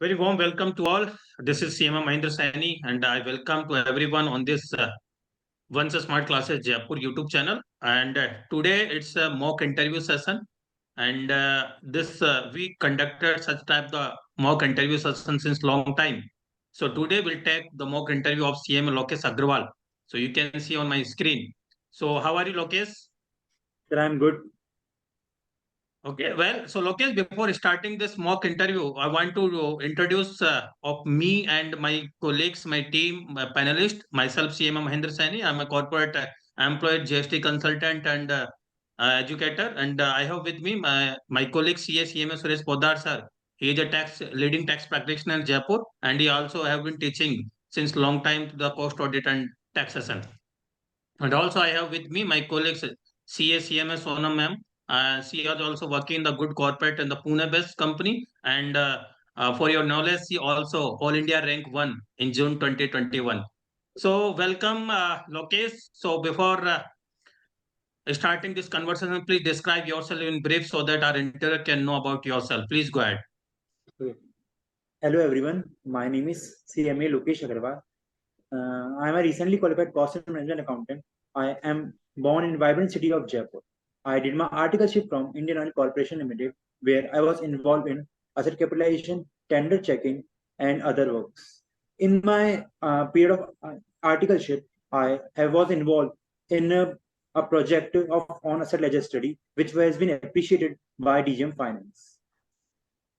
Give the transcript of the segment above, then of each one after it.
Very warm welcome to all. This is CMA Mahindra Saini, and I welcome to everyone on this Once a Smart Classes Jaipur YouTube channel. And today it's a mock interview session. And this we conducted such type the mock interview session since long time. So today we'll take the mock interview of CMA Lokesh Agarwal. So you can see on my screen. So how are you, Lokesh? Sir, I'm good. Okay, well, so Lokesh, before starting this mock interview, I want to introduce of me and my colleagues, my team, my panelist, myself, CMA Mahendra Saini. I'm a corporate employed GST consultant and educator, and I have with me my colleague CMA Suresh Poddar sir. He is a leading tax practitioner in Jaipur, and he also have been teaching since long time to the cost audit and taxation. And also I have with me my colleagues CMS Sonam ma'am. She is also working in the good corporate in the Pune-based company. And for your knowledge, she also All India rank 1 in June 2021. So welcome, Lokesh. So before starting this conversation, please describe yourself in brief so that our interviewer can know about yourself. Please go ahead. Okay. Hello, everyone. My name is CMA Lokesh Agarwal. I am a recently qualified cost and management accountant. I am born in vibrant city of Jaipur. I did my articleship from Indian Oil Corporation Limited, where I was involved in asset capitalization, tender checking, and other works. In my period of articleship, was involved in a project of on asset ledger study, which has been appreciated by DGM Finance.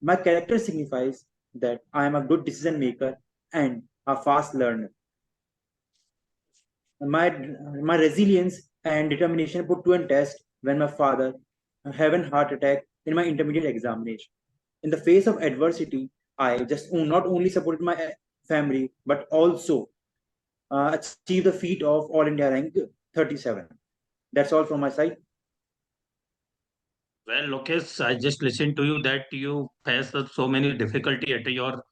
My character signifies that I am a good decision maker and a fast learner. My, my resilience and determination put to a test when my father had a heart attack in my intermediate examination. In the face of adversity, I just not only supported my family but also achieved the feat of All India rank 37. That's all from my side. Well, Lokesh, I just listened to you that you faced so many difficulty at your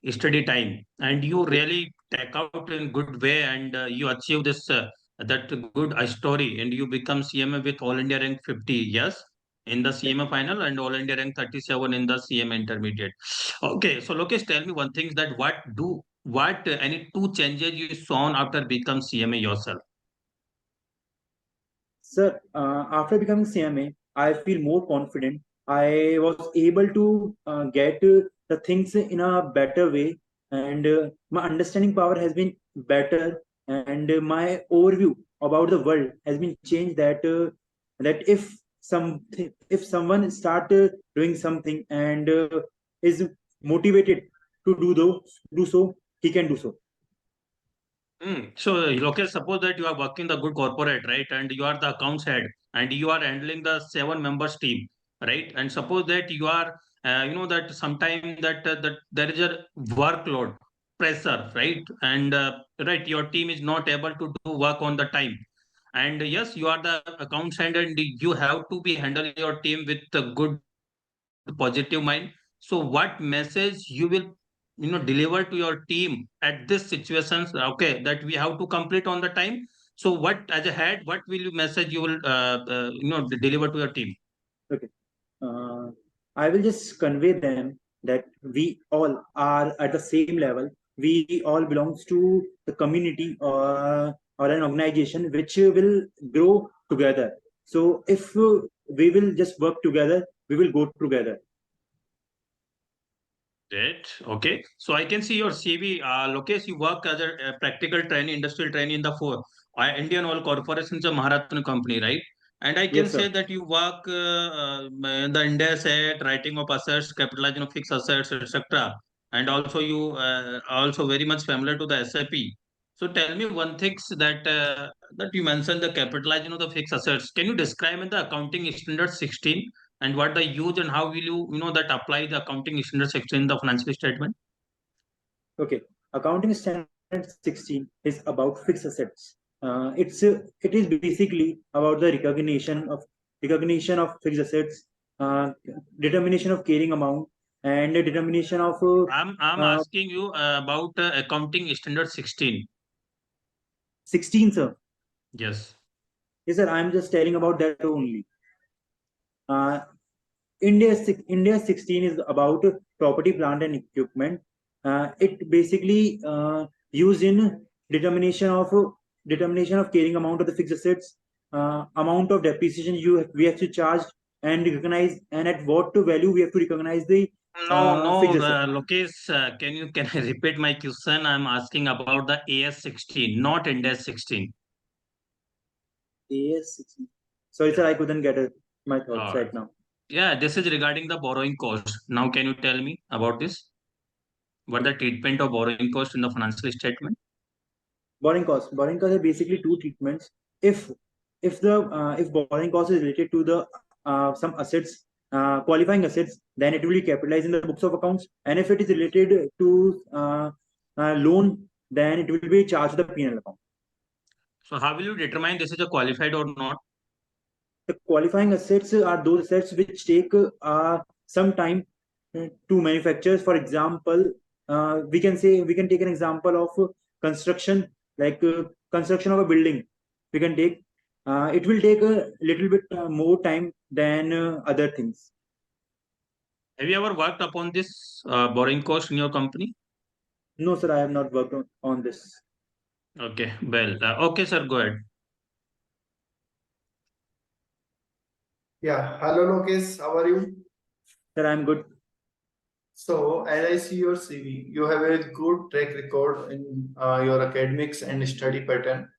study time, and you really take out in good way, and you achieve this that good story, and you become CMA with All India rank 50. Yes, in the Yes. CMA final and All India rank 37 in the CMA intermediate. Okay, so Lokesh, tell me one thing that what any two changes you saw after become CMA yourself. Sir, after becoming CMA, I feel more confident. I was able to get the things in a better way, and my understanding power has been better, and my overview about the world has been changed. That if someone start doing something and is motivated to do so, he can do so. So, Lokesh, suppose that you are working the good corporate, right? And you are the accounts head and you are handling the 7 members team, right? And suppose that you are, that sometime that there is a workload pressure, right? And right, your team is not able to do work on the time. And yes, you are the accounts head and you have to be handle your team with a good positive mind. So what message you will deliver to your team at this situations, okay, that we have to complete on the time. So what as a head, what will you message you will deliver to your team? Okay. Uh, I will just convey them that we all are at the same level. We all belongs to the community or an organization which will grow together. So if we will just work together, we will go together. Great. Okay. So I can see your CV. Lokesh, you work as a practical trainee, industrial trainee in the Indian Oil Corporation's a Maharatna company, right? And I can Yes, say sir. that you work in the India set, writing of assets, capitalizing of fixed assets, etc. And also you are also very much familiar to the SAP. So tell me one thing that you mentioned the capitalizing of the fixed assets. Can you describe in the accounting standard 16? And what the use and how will you that apply the accounting standard section in the financial statement? Okay. Accounting standard 16 is about fixed assets. It is basically about the recognition of fixed assets, uh, determination of carrying amount, and the determination of I'm uh, asking you about accounting standard 16. 16, sir. Yes. Yes, sir. I'm just telling about that only. Uh, India 16 is about property, plant, and equipment. It basically used in determination of carrying amount of the fixed assets, amount of depreciation we have to charge and recognize, and at what value we have to recognize the No, fixed asset. Lokesh, can I repeat my question? I'm asking about the AS-16, not Index 16. AS 16. Sorry, sir, I couldn't get my thoughts Uh, right now. yeah, this is regarding the borrowing cost. Now, can you tell me about this? What the treatment of borrowing cost in the financial statement? Borrowing cost are basically two treatments. If if borrowing cost is related to the some assets, qualifying assets, then it will be capitalized in the books of accounts. And if it is related to loan, then it will be charged to the P&L account. So, how will you determine this is a qualified or not? The qualifying assets are those assets which take some time to manufacture. For example, we can take an example of construction, like construction of a building. We can take it will take a little bit more time than other things. Have you ever worked upon this borrowing cost in your company? No, sir, I have not worked on this. Okay, well, okay, sir, go ahead. Yeah, hello Lokesh, how are you? Sir, I am good. So, as I see your CV, you have a good track record in your academics and study pattern,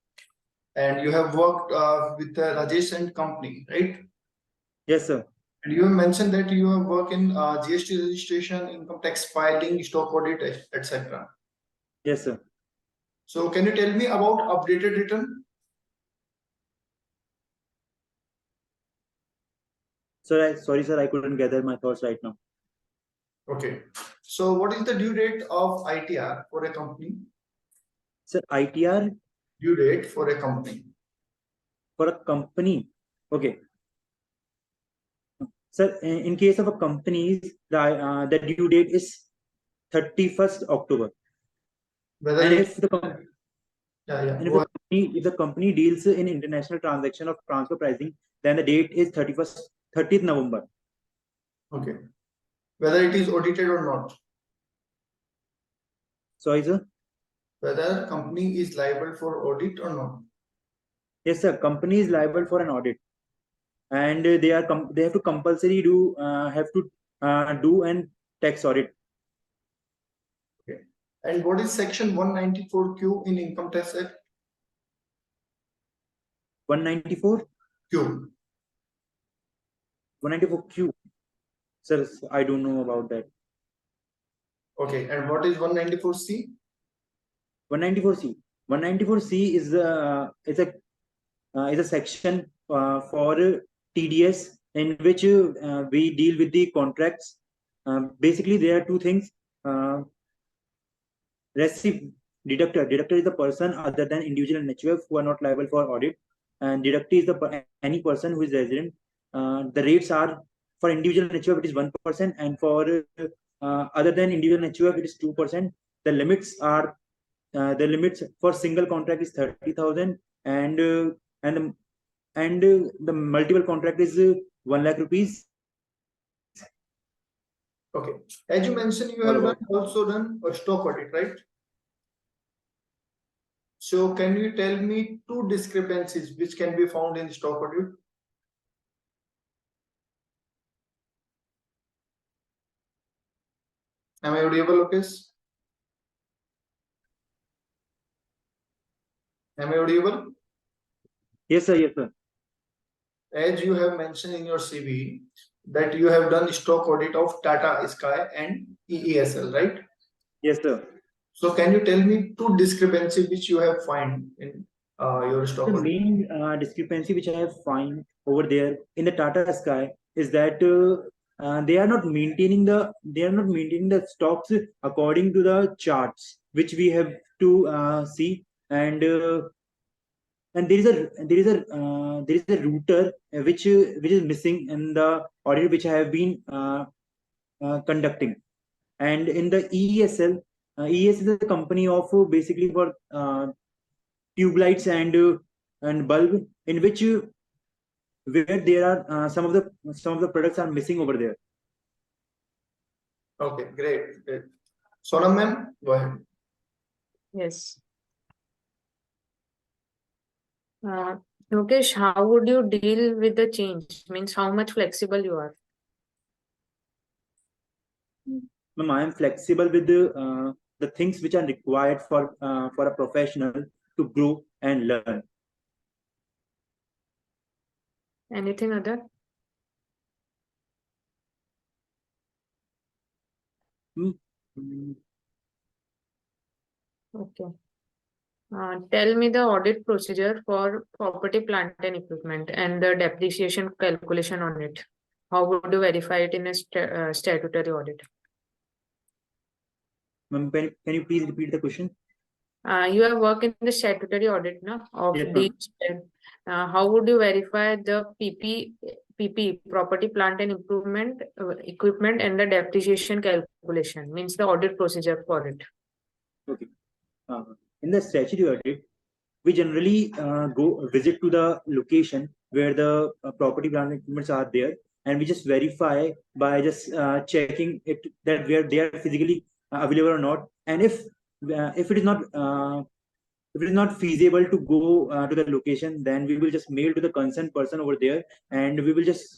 and you have worked with the Rajesh and company, right? Yes, sir. And you have mentioned that you have worked in GST registration, income tax filing, stock audit, etc. Yes, sir. So, can you tell me about updated return? Sorry, sir, I couldn't gather my thoughts right now. Okay. So, what is the due date of ITR for a company? Sir, ITR Due date for a company. for a company. Okay. Sir, in case of a company, the due date is 31st October. Whether And it, if the yeah, and go ahead. if the company deals in international transaction of transfer pricing, then the date is 30th November. Okay. Whether it is audited or not. Sorry, sir. Whether company is liable for audit or not. Yes, sir. Company is liable for an audit, and they have to compulsory do an tax audit. Okay. And what is section 194Q in Income Tax Act? 194, Q. 194Q. Sir, I don't know about that. Okay. And what is 194C? 194C. 194C is a section for TDS in which we deal with the contracts. Basically, there are two things. Receive deductor. Deductor is the person other than individual and nature who are not liable for audit, and deductee is any person who is resident. The rates are for individual nature it is 1%, and for other than individual nature it is 2%. The limits are the limits for single contract is 30,000, and the multiple contract is 1 lakh rupees. Okay. As you mentioned, you All have about. also done a stock audit, right? So can you tell me two discrepancies which can be found in stock audit? Am I audible, Lokesh? Am I audible? Yes, sir. Yes, sir. As you have mentioned in your CV that you have done stock audit of Tata Sky and EESL, right? Yes, sir. So can you tell me two discrepancies which you have find in your stock The audit? main discrepancy which I have find over there in the Tata Sky is that they are not maintaining the stocks according to the charts which we have to see, and there is a router which is missing in the audit which I have been conducting. And in the EESL, EESL is a company of basically for tube lights and bulb, in which where there are some of the products are missing over there. Okay, great. Sonam ma'am, go ahead. Yes. Lokesh, how would you deal with the change? Means how much flexible you are? Ma'am, I am flexible with the things which are required for a professional to grow and learn. Anything other? Okay. Tell me the audit procedure for property, plant and equipment and the depreciation calculation on it. How would you verify it in a statutory audit? Ma'am, can you please repeat the question? You have worked in the statutory audit now of Yes, the how would you verify the PP property, plant and improvement equipment and the depreciation calculation? Means the audit procedure for it. Okay. In the statutory audit, we generally go visit to the location where the property plant equipments are there, and we just verify by just checking it that where they are physically available or not. And if it is not feasible to go to the location, then we will just mail to the concerned person over there, and we will just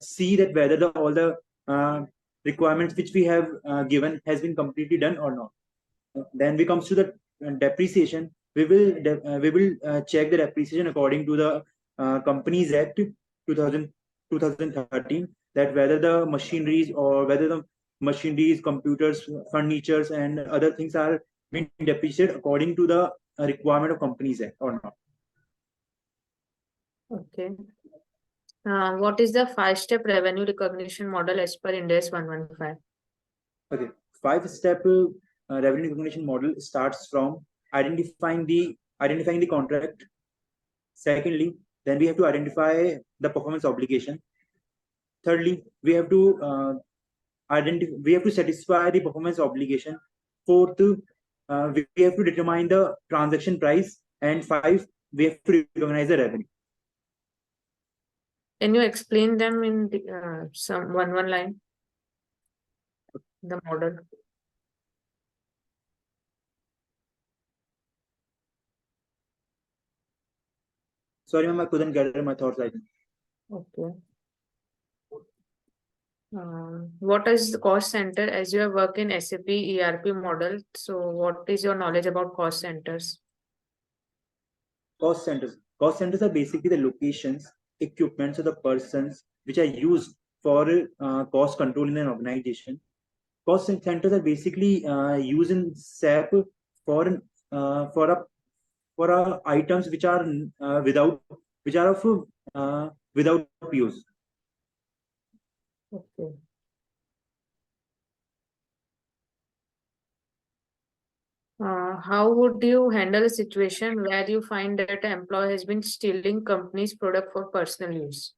see that whether all the requirements which we have given has been completely done or not. Then we comes to the depreciation. We will check the depreciation according to the Companies Act 2013, that whether the machineries or whether the machineries, computers, furnitures, and other things are being depreciated according to the requirement of Companies Act or not. Okay. What is the 5-step revenue recognition model as per Ind AS 115? Okay, 5-step revenue recognition model starts from identifying the contract. Secondly, then we have to identify the performance obligation. Thirdly, we have to satisfy the performance obligation. Fourth, we have to determine the transaction price, and 5, we have to recognize the revenue. Can you explain them in the, some one line? The model. Sorry, ma'am, I couldn't gather my thoughts. I think. Okay. What is the cost center? As you have worked in SAP ERP model, so what is your knowledge about cost centers? Cost centers are basically the locations, equipments, or the persons which are used for cost control in an organization. Cost centers are basically used in SAP for items which are without use. Okay. How would you handle a situation where you find that an employee has been stealing company's product for personal use?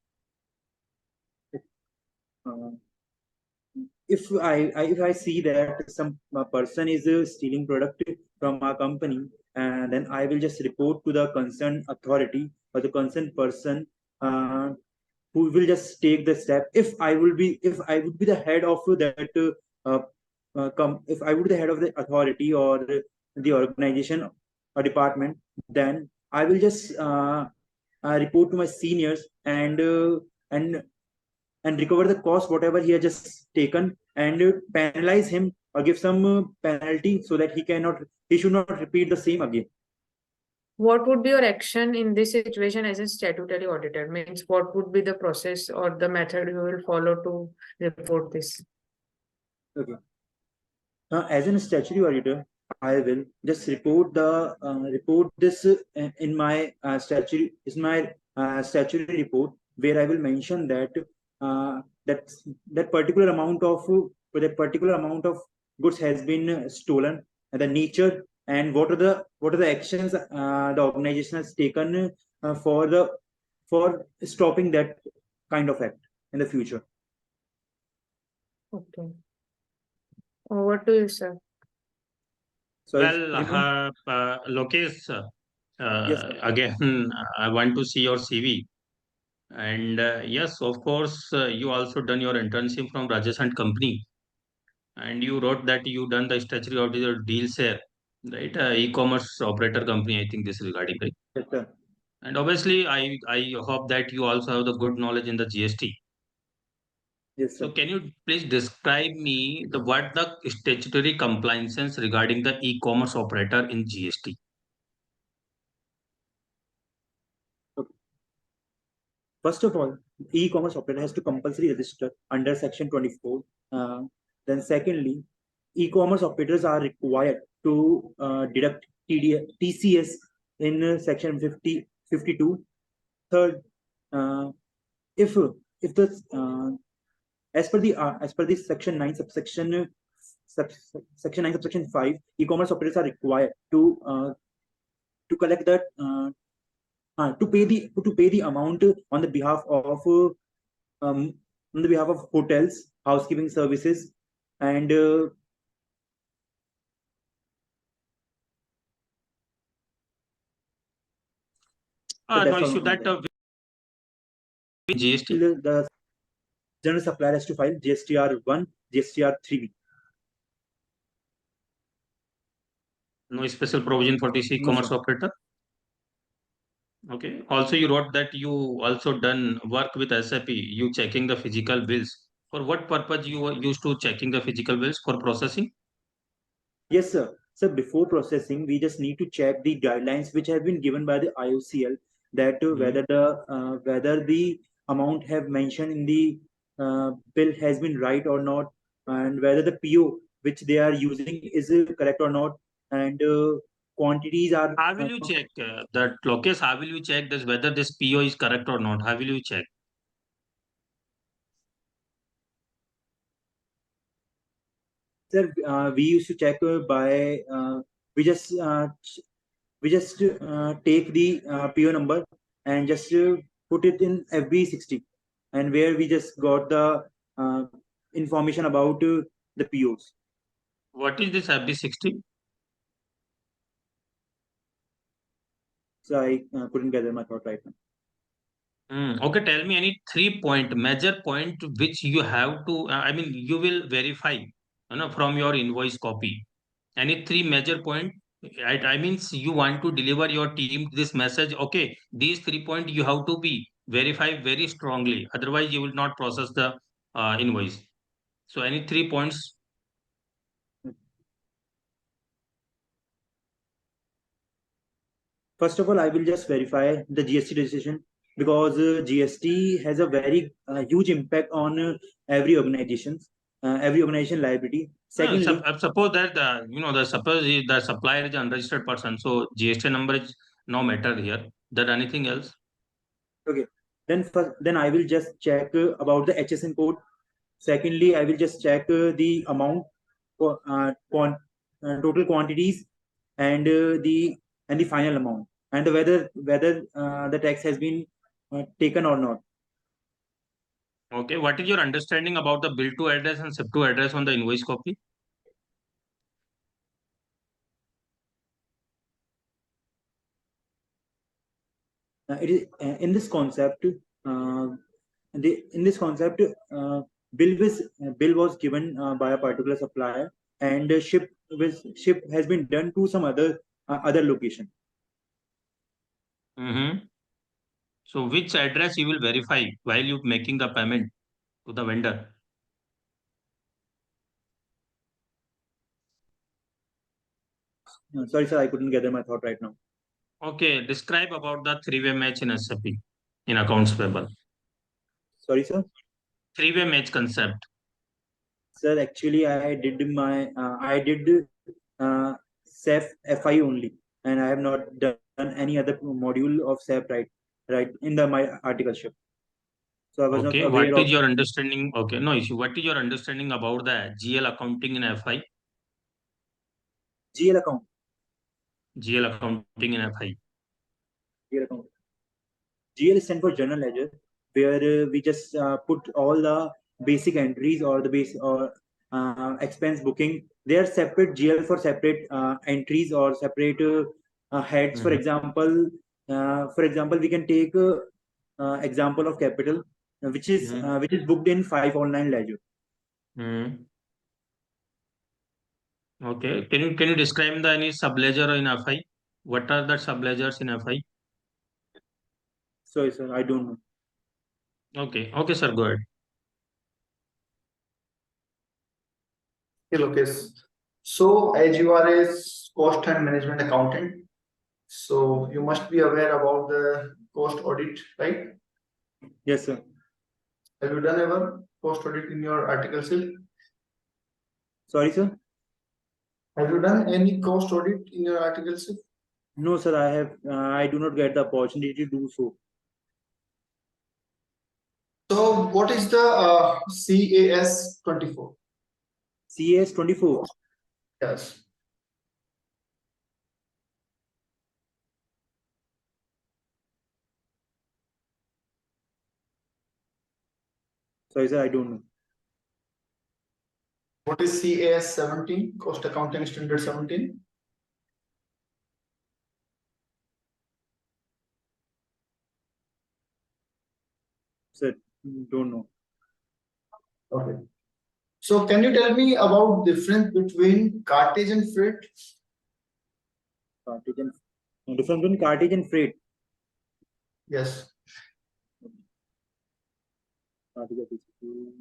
If I see that some person is stealing product from our company, then I will just report to the concerned authority or the concerned person, who will just take the step. If I would be the head of that if I would be the head of the authority or the organization or department, then I will just report to my seniors and recover the cost whatever he has just taken, and penalize him or give some penalty so that he should not repeat the same again. What would be your action in this situation as a statutory auditor? Means what would be the process or the method you will follow to report this? Okay. As a statutory auditor, I will just report this in my statutory report, where I will mention that that particular amount of goods has been stolen, and the nature, and what are the actions the organization has taken for stopping that kind of act in the future. Okay. Over to you, sir. Sorry, Well, anyone? Lokesh, Yes, sir. Again, I want to see your CV. And yes, of course, you also done your internship from Rajesh and Company, and you wrote that you done the statutory audit of deal share, right? E-commerce operator company, I think this is regarding, right? Yes, sir. And obviously, I hope that you also have the good knowledge in the GST. Yes, So sir. can you please describe me the what the statutory compliances regarding the e-commerce operator in GST? Okay. First of all, e-commerce operator has to compulsory register under Section 24. Then secondly, e-commerce operators are required to deduct TCS in Section 52. Third, uh, if if the as per the Section 9 Section 9 subsection 5, e-commerce operators are required to collect that to pay the amount on the behalf of um, on the behalf of hotels, housekeeping services, and so No that's issue all. that with GST, The general supplier has to file GSTR 1, GSTR 3. no special provision for this No, e-commerce sir. operator. Okay. Also, you wrote that you also done work with SAP. You checking the physical bills. For what purpose you were used to checking the physical bills for processing? Yes, sir. So before processing, we just need to check the guidelines which have been given by the IOCL that Hmm. whether the amount have mentioned in the bill has been right or not, and whether the PO which they are using is correct or not, and quantities are How will you check that, Lokesh? How will you check this whether this PO is correct or not? How will you check? sir. We used to check by we just take the PO number and just put it in FB60, and where we just got the uh, information about the POs. What is this FB60? So I couldn't gather my thought right now. Okay, tell me any major point which you have to, I mean, you will verify, from your invoice copy. Any three major point, I means you want to deliver your team this message. Okay, these 3 points you have to be verify very strongly. Otherwise, you will not process the invoice. So, any 3 points? First of all, I will just verify the GST registration, because GST has a very huge impact on every organization liability. Secondly, Suppose that suppose the supplier is an unregistered person, so GST number is no matter here. That anything else? okay, then I will just check about the HSN code. Secondly, I will just check the amount for total quantities, and the final amount, and whether the tax has been taken or not. Okay, what is your understanding about the bill to address and ship to address on the invoice copy? It is in this concept. In this concept, bill was given by a particular supplier, and ship has been done to some other location. Mm-hmm. So which address you will verify while you making the payment to the vendor? Sorry, sir, I couldn't gather my thought right now. Okay, describe about the three-way match in SAP in accounts payable. Sorry, sir. Three-way match concept. Sir, actually, I did SAP FI only, and I have not done any other module of SAP right in my articleship. So I was not Okay, what aware is of your understanding? Okay, no issue. What is your understanding about the GL accounting in FI? GL account. GL accounting in FI. GL account. GL stand for General Ledger, where we just put all the basic entries or the base or expense booking. They are separate GL for separate entries or separate heads. For example, we can take example of capital, which is booked in 5 online ledger. Okay. Can you describe the any subledger in FI? What are the subledgers in FI? Sorry, sir, I don't know. Okay. Okay, sir. Go ahead. Okay, Lokesh. So, as you are a cost and management accountant, so you must be aware about the cost audit, right? Yes, sir. Have you done ever cost audit in your article seal? Sorry, sir. Have you done any cost audit in your article seal? No, sir. I do not get the opportunity to do so. So, what is the CAS 24? CAS 24. Yes. Sorry, sir, I don't know. What is CAS 17? Cost Accounting Standard 17? Sir, don't know. Okay. So, can you tell me about difference between cartage and freight? Cartage and difference between cartage and freight. Yes. Cartage are basically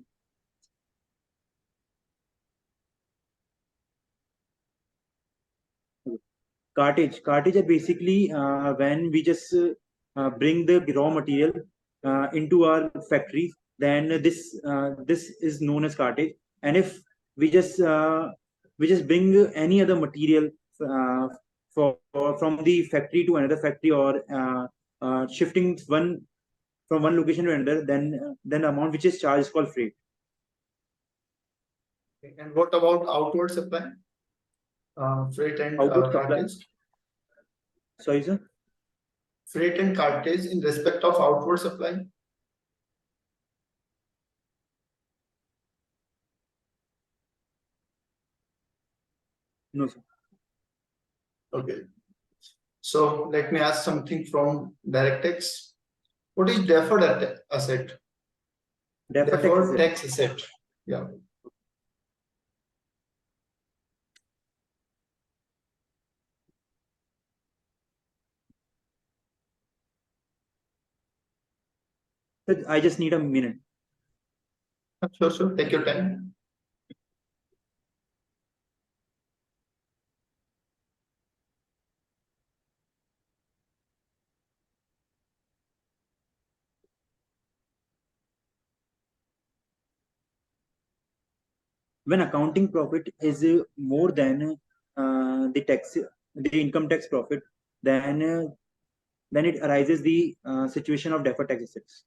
cartage are basically when we just bring the raw material into our factory, then this is known as cartage. And if we just bring any other material uh, from the factory to another factory, or shifting from one location to another, then the amount which is charged is called freight. And what about outward supply? Freight and Outward supply. cartage? Sorry, sir. Freight and cartage in respect of outward supply? No, sir. Okay. So let me ask something from direct tax. What is deferred asset? Deferred tax asset. Yeah. Sir, I just need a minute. Sure. Take your time. When accounting profit is more than the income tax profit, then it arises the situation of deferred tax assets.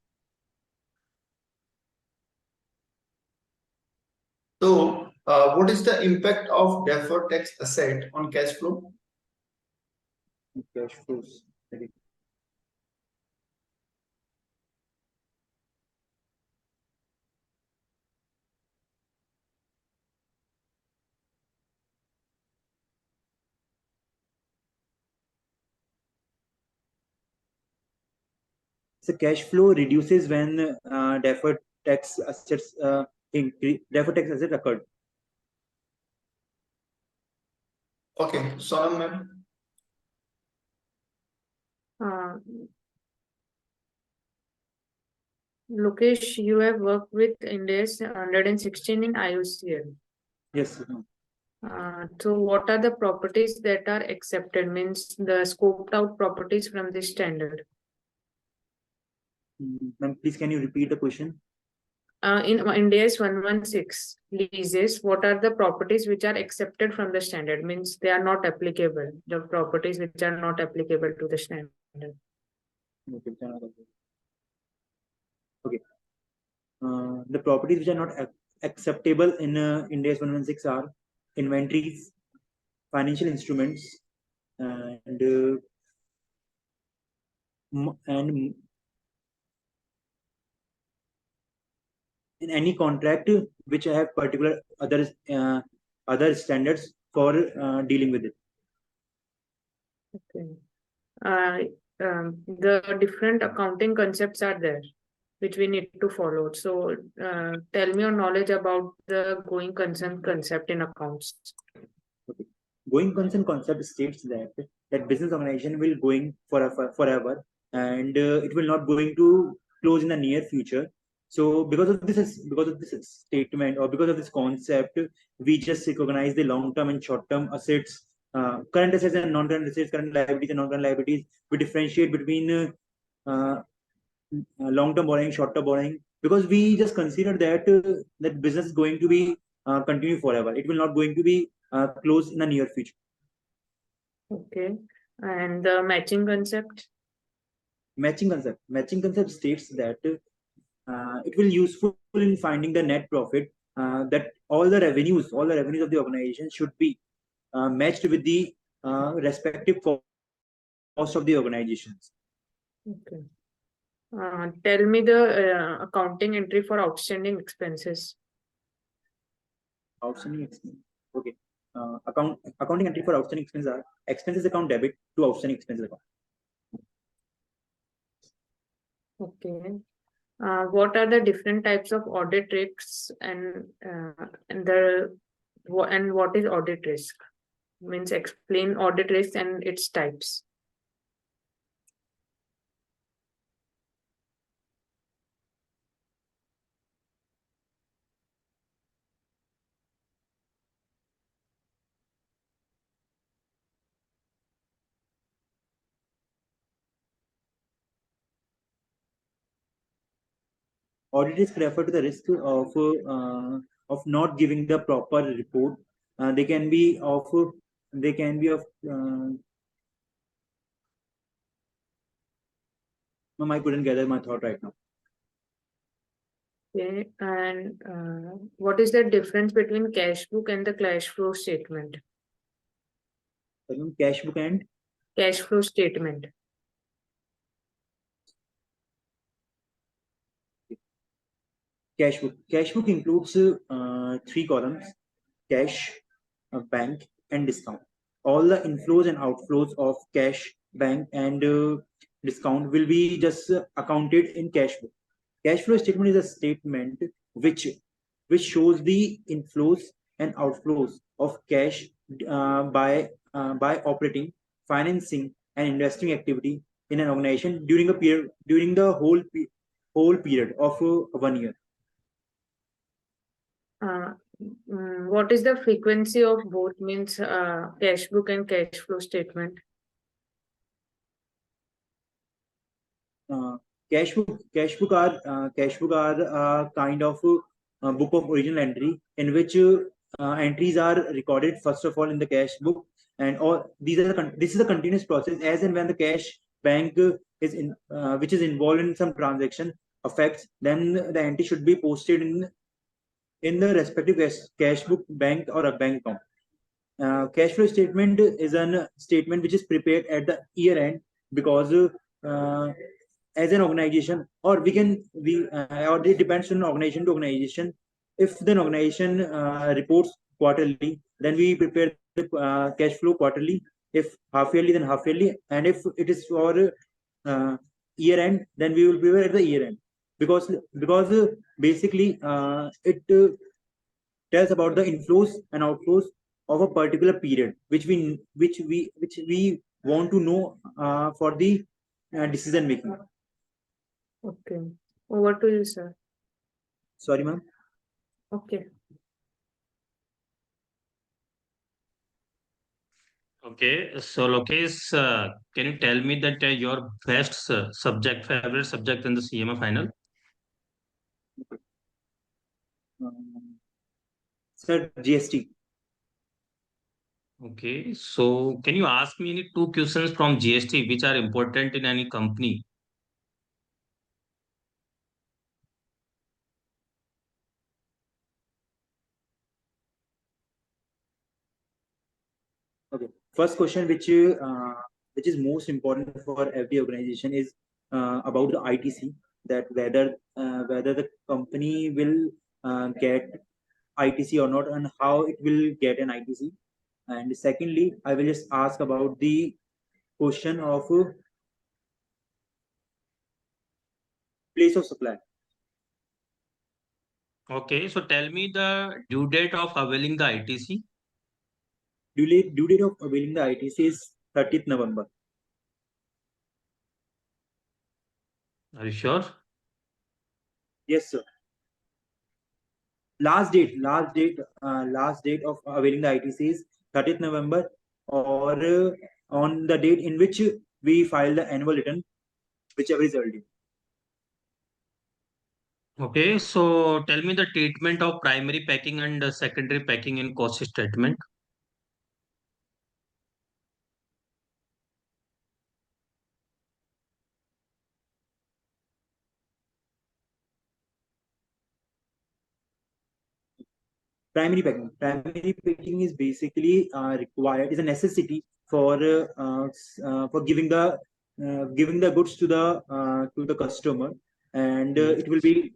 So, what is the impact of deferred tax asset on cash flow? Cash flows. So cash flow reduces when deferred tax assets deferred tax asset occurred. Okay, Sonam ma'am. Lokesh, you have worked with India's 116 in IUCN. Yes. So what are the properties that are accepted, means the scoped out properties from this standard? Ma'am, please can you repeat the question? In India's 116 leases, what are the properties which are accepted from the standard, means they are not applicable, the properties which are not applicable to the standard? Okay. The properties which are not acceptable in India's 116 are inventories, financial instruments, and in any contract which have particular other standards for dealing with it. Okay. The different accounting concepts are there, which we need to follow. So, tell me your knowledge about the going concern concept in accounts. Okay. Going concern concept states that business organization will going forever, and it will not going to close in the near future. So because of this statement, or because of this concept, we just recognize the long term and short term assets, current assets and non current assets, current liabilities and non current liabilities. We differentiate between long term borrowing, short term borrowing, because we just consider that business is going to be continue forever. It will not going to be close in the near future. Okay. And the matching concept. Matching concept states that it will useful in finding the net profit, that all the revenues of the organization should be matched with the respective cost of the organizations. Okay. Tell me the accounting entry for outstanding expenses. Outstanding expense. Okay. Accounting entry for outstanding expenses are expenses account debit to outstanding expenses account. Okay. What are the different types of audit risks, and what is audit risk? Means explain audit risk and its types. Audit risk refer to the risk of not giving the proper report. They can be of I couldn't gather my thought right now. Okay. And what is the difference between cash book and the cash flow statement? Cash book and Cash flow statement. cash book. Cash book includes three columns: cash, bank, and discount. All the inflows and outflows of cash, bank, and discount will be just accounted in cash book. Cash flow statement is a statement which shows the inflows and outflows of cash by operating, financing, and investing activity in an organization during the whole period of 1 year. What is the frequency of both, means cash book and cash flow statement? Cash book are kind of book of original entry, in which entries are recorded first of all in the cash book, and all this is a continuous process. As and when the cash bank is in which is involved in some transaction affects, then the entry should be posted in the respective cash book, bank, or a bank account. Cash flow statement is a statement which is prepared at the year end, because as an organization, or or it depends on organization to organization. If the organization reports quarterly, then we prepare the cash flow quarterly. If half yearly, then half yearly, and if it is for year end, then we will prepare at the year end, because basically it tells about the inflows and outflows of a particular period, which we want to know for the decision making. Okay. Over to you, sir. Sorry, ma'am. Okay. Okay, so Lokesh, can you tell me that your best favorite subject in the CMA final? Sir, GST. Okay, so can you ask me any two questions from GST which are important in any company? Okay. First question, which is most important for every organization, is about the ITC. That whether the company will get ITC or not, and how it will get an ITC. And secondly, I will just ask about the question of place of supply. Okay, so tell me the due date of availing the ITC. Due date of availing the ITC is 30th November. Are you sure? Yes, sir. Last date of availing the ITC is 30th November, or on the date in which we file the annual return, whichever is early. Okay, so tell me the treatment of primary packing and secondary packing in cost statement. Primary packing is basically required, is a necessity for giving the goods to the customer, and it will be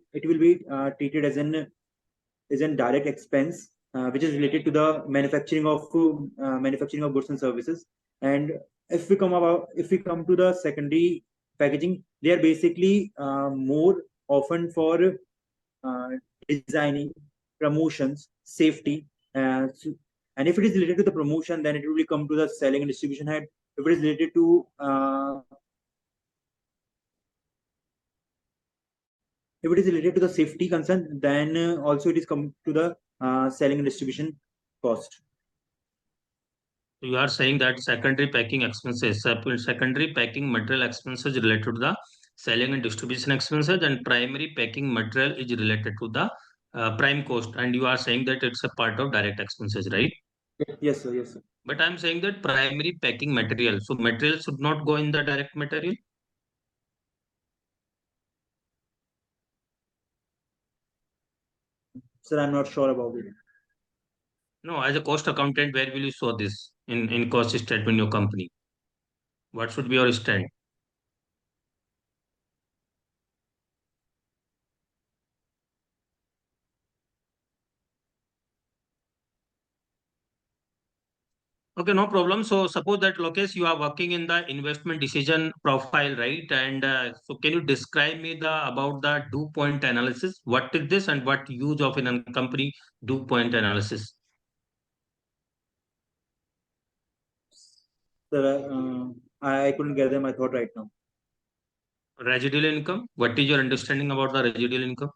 treated as an direct expense, which is related to the manufacturing of goods and services. And if we come to the secondary packaging, they are basically more often for uh, designing, promotions, safety. And if it is related to the promotion, then it will come to the selling and distribution head. If it is related to the safety concern, then also it is come to the selling and distribution cost. You are saying that secondary packing expenses, secondary packing material expenses related to the selling and distribution expenses, and primary packing material is related to the prime cost. And you are saying that it's a part of direct expenses, right? Yes, sir. Yes, sir. But I'm saying that primary packing material, so material should not go in the direct material. Sir, I'm not sure about it. No, as a cost accountant, where will you show this in cost statement in your company? What should be your stand? Okay, no problem. So suppose that Lokesh, you are working in the investment decision profile, right? And so can you describe me the about the dew point analysis? What is this and what use of in a company dew point analysis? Sir, I couldn't gather my thought right now. Residual income. What is your understanding about the residual income?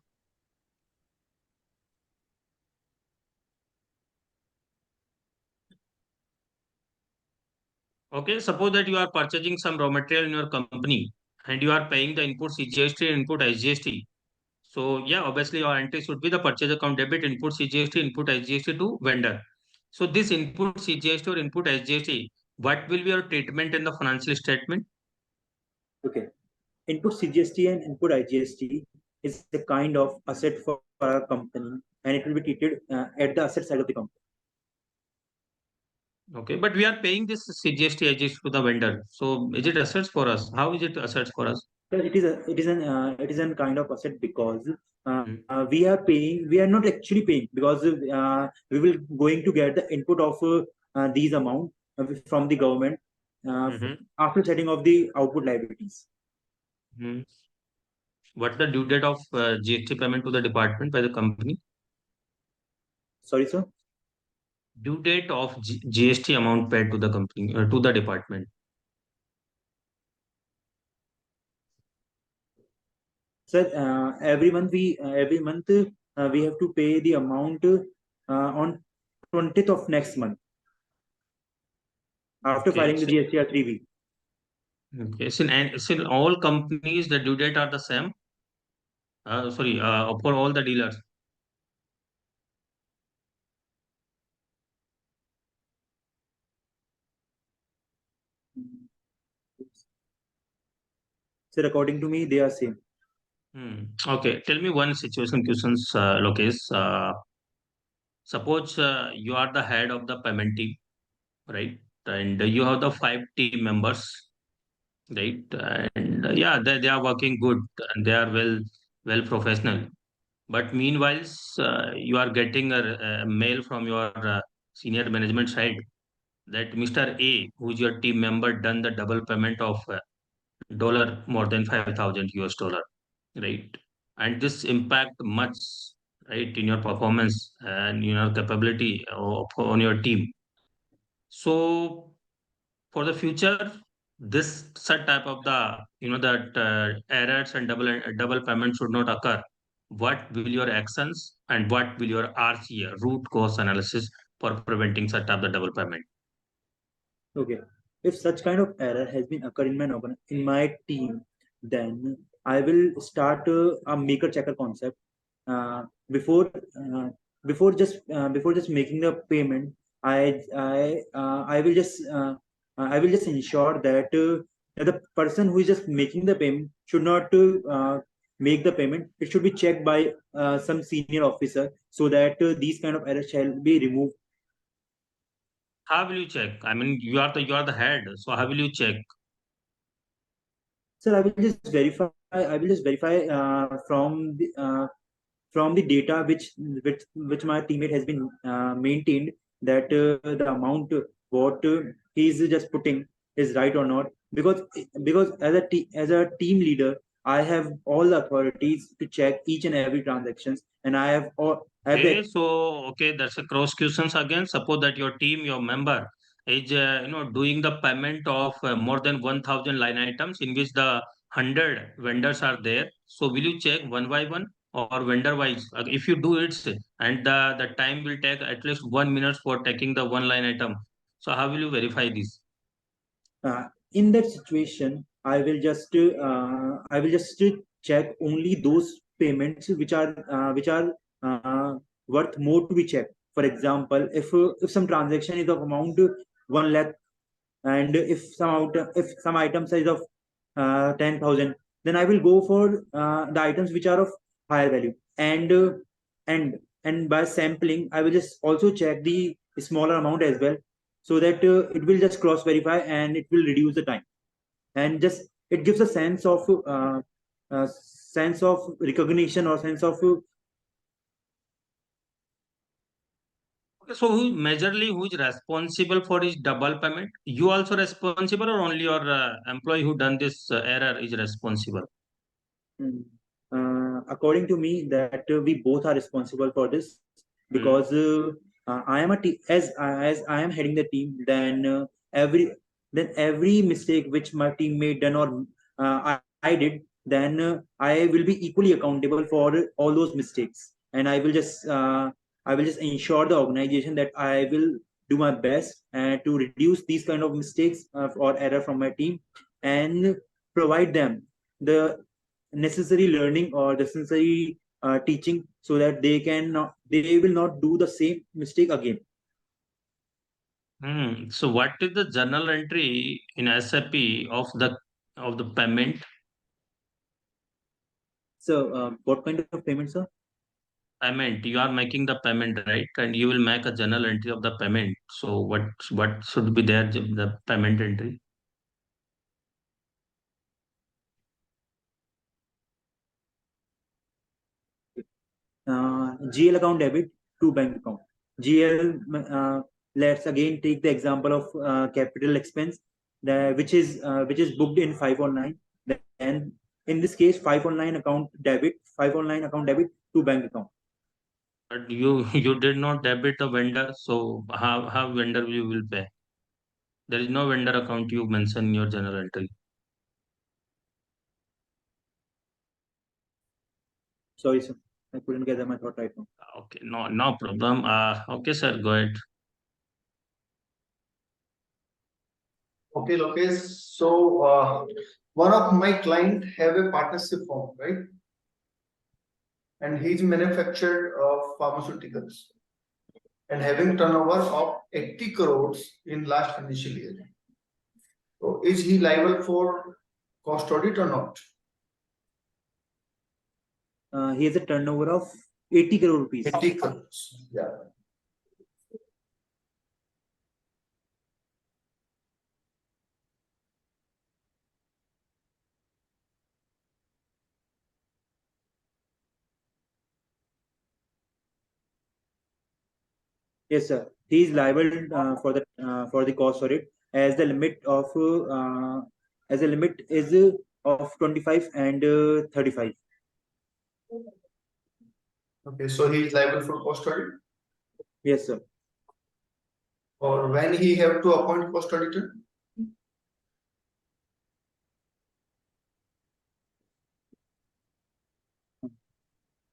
Okay, suppose that you are purchasing some raw material in your company and you are paying the input CGST and input SGST. So yeah, obviously your entry should be the purchase account debit, input CGST, input SGST to vendor. So this input CGST or input SGST, what will be your treatment in the financial statement? Okay. Input CGST and input IGST is a kind of asset for our company, and it will be treated at the asset side of the company. Okay, but we are paying this CGST, SGST to the vendor. So is it assets for us? How is it assets for us? So it is an kind of asset because Hmm. we are not actually paying because we will going to get the input of these amount from the government Mhm. after setting of the output liabilities. Hmm. What's the due date of GST payment to the department by the company? Sorry, sir. Due date of GST amount paid to the company to the department. Sir, every month we have to pay the amount on 20th of next month after Okay. filing the GST 3 week. Okay. So in all companies, the due date are the same. Sorry, for all the dealers. Sir, according to me, they are same. Okay. Tell me one situation questions, Lokesh. Suppose you are the head of the payment team, right? And you have the five team members, right? And yeah, they are working good and they are well professional. But meanwhile, you are getting a mail from your senior management side that Mr. A, who is your team member, done the double payment of dollar more than 5,000 US dollar, right? And this impact much, right, in your performance and your capability on your team. So for the future, this such type of the that errors and double payment should not occur. What will your actions and what will your RCA, root cause analysis, for preventing such type of the double payment? Okay. If such kind of error has been occurred in my team, then I will start a maker checker concept. Uh, before uh, before just making the payment, I will just ensure that the person who is just making the payment should not make the payment. It should be checked by some senior officer so that these kind of errors shall be removed. How will you check? I mean, you are the head, so how will you check? Sir, I will just verify. I will just verify from the data which my teammate has been maintained, that the amount what he is just putting is right or not. Because as a team leader, I have all the authorities to check each and every transactions, and I have Okay, the so okay, that's a cross questions again. Suppose that your team, your member is doing the payment of more than 1,000 line items in which the 100 vendors are there. So will you check one by one or vendor wise? If you do it, and the time will take at least 1 minute for taking the one line item. So how will you verify this? in that situation, I will just check only those payments which are uh, worth more to be checked. For example, if some transaction is of amount 1 lakh, and if some item size of 10,000, then I will go for the items which are of higher value. And by sampling, I will just also check the smaller amount as well, so that it will just cross verify and it will reduce the time, and just it gives a sense of recognition, or sense of Okay, so who is responsible for his double payment? You also responsible or only your employee who done this error is responsible? Mm. According to me, that we both are responsible for this, Hmm. because I am as I am heading the team. Every mistake which my teammate done, or I did, then I will be equally accountable for all those mistakes, and I will just ensure the organization that I will do my best to reduce these kind of mistakes or error from my team, and provide them the necessary learning or the necessary teaching, so that they will not do the same mistake again. Hmm. So what is the journal entry in SAP of the payment? So what kind of payments, sir? Payment. You are making the payment, right? And you will make a journal entry of the payment. So what should be there, the payment entry? GL account debit to bank account. GL, let's again take the example of capital expense, which is booked in 519. Then in this case, 519 account debit to bank account. But you did not debit the vendor, so how vendor you will pay? There is no vendor account you mention in your journal entry. Sorry, sir, I couldn't gather my thought right now. Okay, no problem. Okay, sir, go ahead. Okay, Lokesh. So one of my client have a partnership firm, right? And he's manufactured pharmaceuticals and having turnover of 80 crores in last financial year. So is he liable for cost audit or not? He has a turnover of 80 crore rupees. 80 crores. Yeah. Yes, sir. He is liable for the cost audit as the limit of as the limit is of 25 and 35. Okay, so he is liable for cost audit, Yes, sir. or when he have to appoint cost auditor?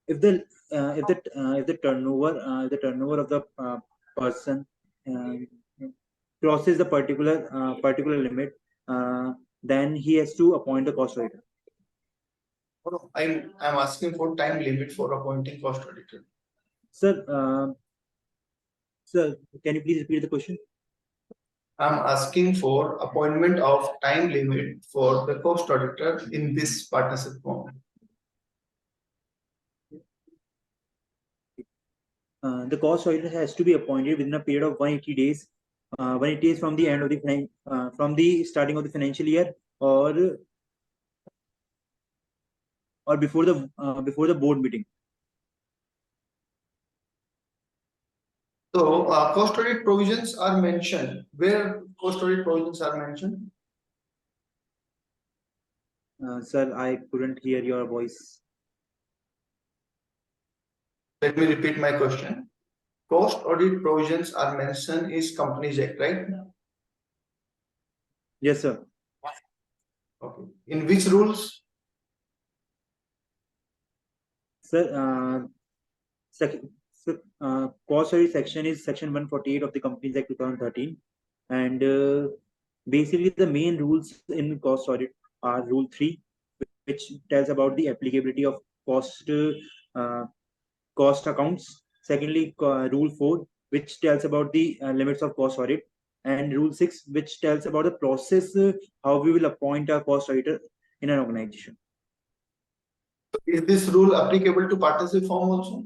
If the turnover of the person uh, crosses the particular limit, then he has to appoint the cost auditor. No, I'm asking for time limit for appointing cost auditor. Sir, sir, can you please repeat the question? I'm asking for appointment of time limit for the cost auditor in this partnership form. The cost auditor has to be appointed within a period of 180 days. 180 days from the end of from the starting of the financial year, or before the board meeting. So cost audit provisions are mentioned. Where cost audit provisions are mentioned? Sir, I couldn't hear your voice. Let me repeat my question. Cost audit provisions are mentioned is Companies Act, right? Yes, sir. Okay. In which rules? Sir, cost audit section is section 148 of the Companies Act 2013, and basically the main rules in cost audit are Rule 3, which tells about the applicability of uh, cost accounts. Secondly, Rule 4, which tells about the limits of cost audit, and Rule 6, which tells about the process how we will appoint a cost auditor in an organization. Is this rule applicable to partnership form also?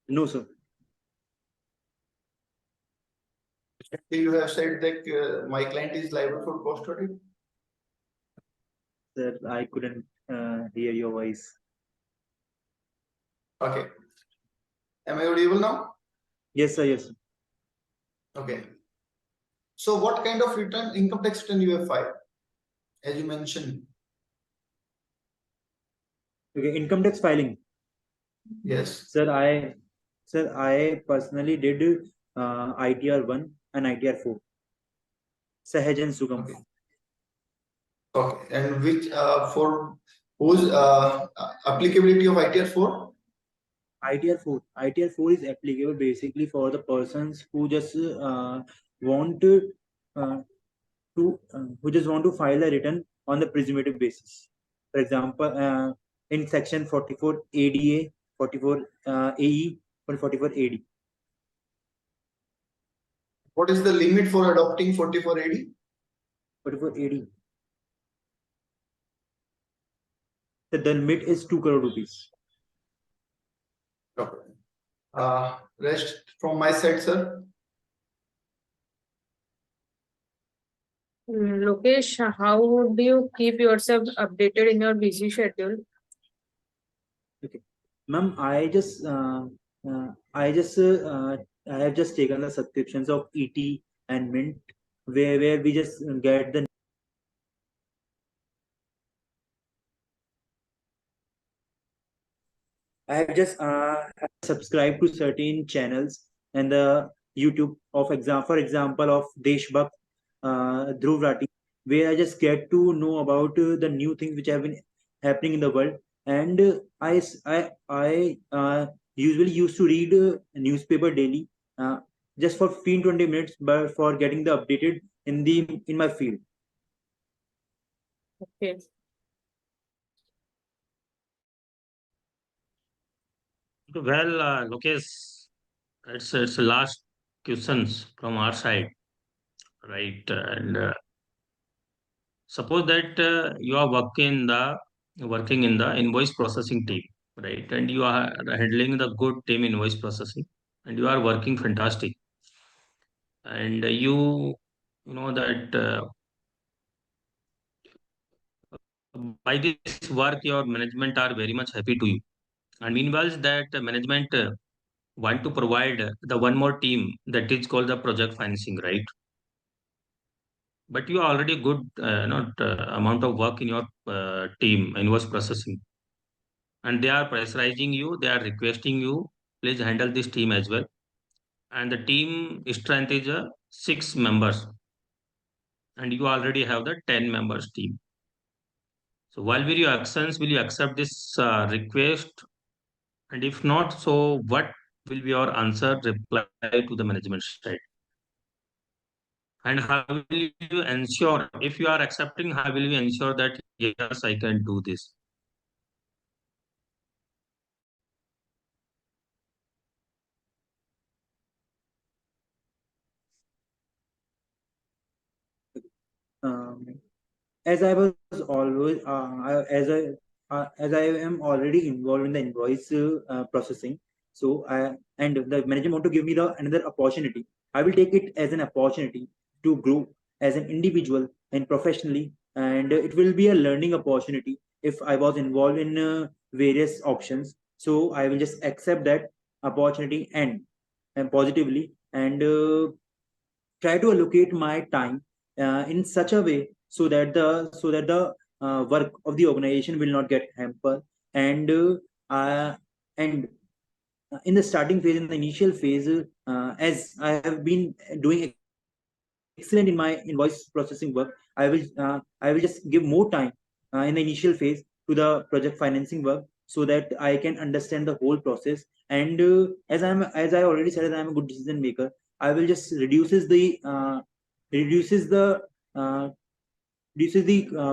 No, sir. You have said that my client is liable for cost audit. Sir, I couldn't hear your voice. Okay. Am I audible now? Yes, sir. Yes, sir. Okay. So what kind of income tax return you have filed? As you mentioned. Okay, income tax filing. Yes. Sir, I personally did ITR 1 and ITR 4. Sahaj and Sugam. Okay. Okay. And which for whose applicability of ITR 4? ITR 4 is applicable basically for the persons who just want uh, who just want to file a return on the presumptive basis. For example, in section 44 ADA, 44 AE, or 44 AD. What is the limit for adopting 44 AD? 44 AD. The limit is 2 crore rupees. Okay. Rest from my side, sir. Lokesh, how would you keep yourself updated in your busy schedule? Okay, ma'am, I have just taken the subscriptions of ET and Mint, where we just get the. I have just subscribed to certain channels and the YouTube for example of Deshbhakt, Dhruv Rathi, where I just get to know about the new things which have been happening in the world. And I usually used to read newspaper daily, just for 15-20 minutes, but for getting the updated in my field. Okay. Well, Lokesh, it's the last questions from our side, right? And suppose that you are working in the invoice processing team, right? And you are handling the good team invoice processing, and you are working fantastic. And you know that By this work, your management are very much happy to you. And meanwhile, that management want to provide the one more team that is called the project financing, right? But you are already good, not amount of work in your team invoice processing, and they are pressurizing you. They are requesting you, please handle this team as well. And the team strength is 6 members, and you already have the 10 members team. So, while will your actions will you accept this request? And if not, so what will be your answer reply to the management side? And how will you ensure, if you are accepting, how will you ensure that yes, I can do this? Um, as I was always as I am already involved in the invoice processing, so and the management want to give me the another opportunity. I will take it as an opportunity to grow as an individual and professionally, and it will be a learning opportunity if I was involved in various options. So I will just accept that opportunity and positively and try to allocate my time in such a way so that the work of the organization will not get hampered and in the starting phase, in the initial phase, as I have been doing excellent in my invoice processing work, I will just give more time in the initial phase to the project financing work so that I can understand the whole process. And as I already said, that I'm a good decision maker. I will just reduces the uh,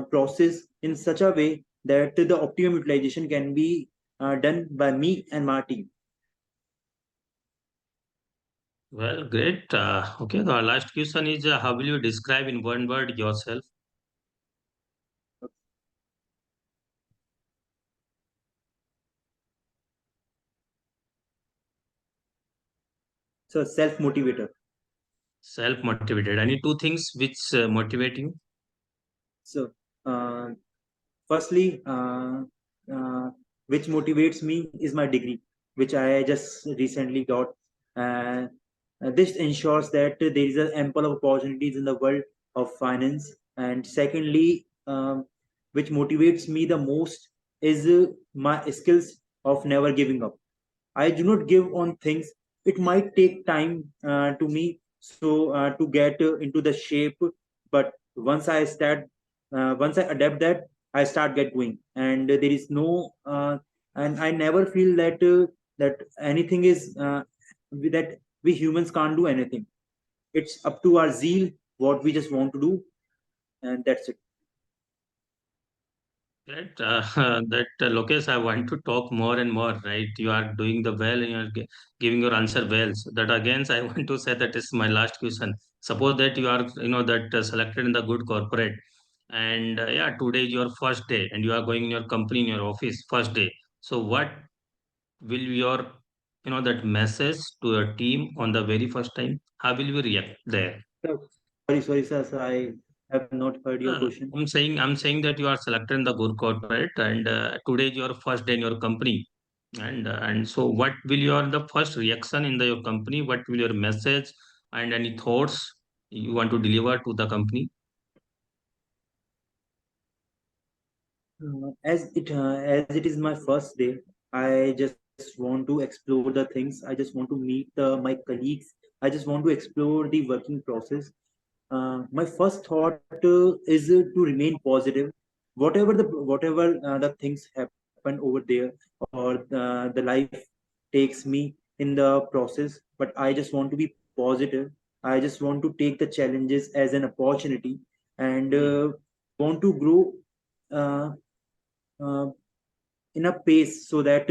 process in such a way that the optimum utilization can be done by me and my team. Well, great. Okay, the last question is how will you describe in one word yourself? So self motivator. Self motivated. Any two things which motivate you? So uh, firstly, which motivates me is my degree, which I just recently got. This ensures that there is an ample of opportunities in the world of finance. And secondly, which motivates me the most is my skills of never giving up. I do not give on things. It might take time to me to get into the shape, but once I adapt that, I start get going, and there is no, and I never feel that anything is that we humans can't do anything. It's up to our zeal, what we just want to do, and that's it. Right. That Lokesh, I want to talk more and more, right? You are doing the well and you are giving your answer well. So that again, I want to say that is my last question. Suppose that you are, that selected in the good corporate, and yeah, today is your first day, and you are going in your company, in your office, first day. So what will your, that message to your team on the very first time? How will you react there? So, sorry, sir, I have not heard your question. I'm saying that you are selected in the good corporate, and today is your first day in your company, and so what will your the first reaction in your company? What will your message and any thoughts you want to deliver to the company? As it is my first day, I just want to explore the things. I just want to meet my colleagues. I just want to explore the working process. My first thought is to remain positive. Whatever the things happen over there, or the life takes me in the process, but I just want to be positive. I just want to take the challenges as an opportunity and want to grow. Uh, uh, in a pace so that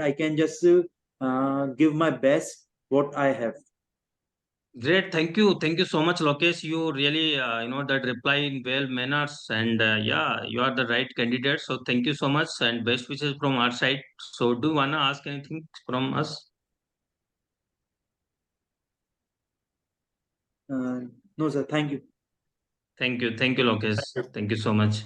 I can just give my best what I have. Great, thank you so much, Lokesh. You really that reply in well manners, and yeah, you are the right candidate, so thank you so much and best wishes from our side. So do you wanna ask anything from us? Uh, no, sir. Thank you. Thank you, Lokesh. Thank you so much.